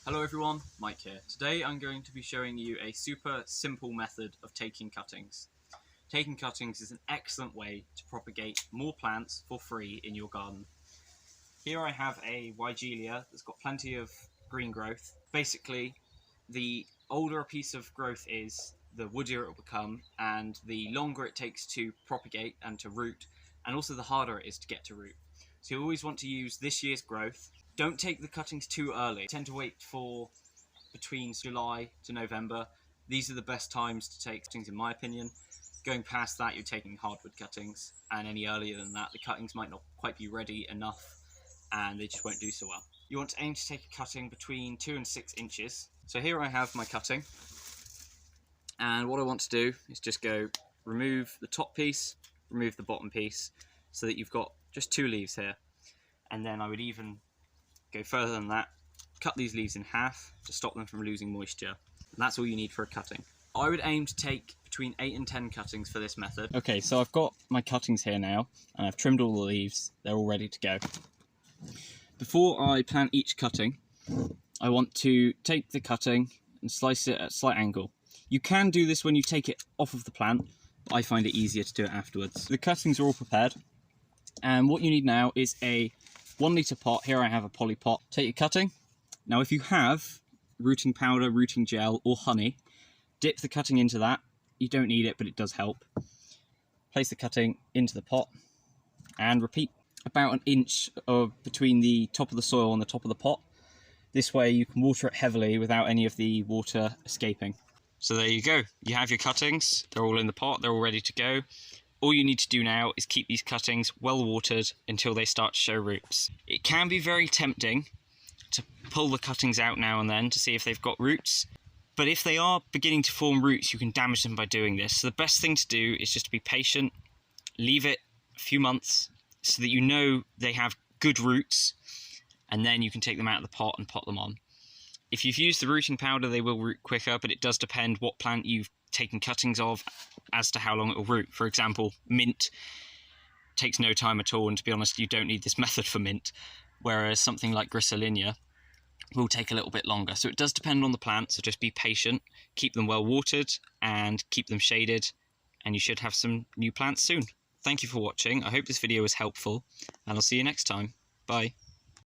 Hello everyone, Mike here. Today I'm going to be showing you a super simple method of taking cuttings. Taking cuttings is an excellent way to propagate more plants for free in your garden. Here I have a Weigelia that's got plenty of green growth. Basically, the older a piece of growth is, the woodier it will become, and the longer it takes to propagate and to root, and also the harder it is to get to root. So you always want to use this year's growth. Don't take the cuttings too early. Tend to wait for between July to November. These are the best times to take cuttings in my opinion. Going past that, you're taking hardwood cuttings, and any earlier than that, the cuttings might not quite be ready enough and they just won't do so well. You want to aim to take a cutting between 2 and 6 inches. So here I have my cutting, and what I want to do is just go remove the top piece, remove the bottom piece, so that you've got just 2 leaves here. And then I would even go further than that, cut these leaves in half to stop them from losing moisture. And that's all you need for a cutting. I would aim to take between 8 and 10 cuttings for this method. Okay, so I've got my cuttings here now, and I've trimmed all the leaves. They're all ready to go. Before I plant each cutting, I want to take the cutting and slice it at a slight angle. You can do this when you take it off of the plant, but I find it easier to do it afterwards. The cuttings are all prepared, and what you need now is a 1 litre pot. Here I have a poly pot. Take your cutting. Now if you have rooting powder, rooting gel or honey, dip the cutting into that. You don't need it, but it does help. Place the cutting into the pot and repeat. About an inch between the top of the soil and the top of the pot. This way you can water it heavily without any of the water escaping. So there you go. You have your cuttings. They're all in the pot. They're all ready to go. All you need to do now is keep these cuttings well watered until they start to show roots. It can be very tempting to pull the cuttings out now and then to see if they've got roots. But if they are beginning to form roots, you can damage them by doing this. So the best thing to do is just to be patient, leave it a few months so that you know they have good roots, and then you can take them out of the pot and pot them on. If you've used the rooting powder, they will root quicker, but it does depend what plant you've taken cuttings of as to how long it will root. For example, mint takes no time at all, and to be honest, you don't need this method for mint, whereas something like Griselinia will take a little bit longer. So it does depend on the plant, so just be patient, keep them well watered, and keep them shaded, and you should have some new plants soon. Thank you for watching. I hope this video was helpful, and I'll see you next time. Bye.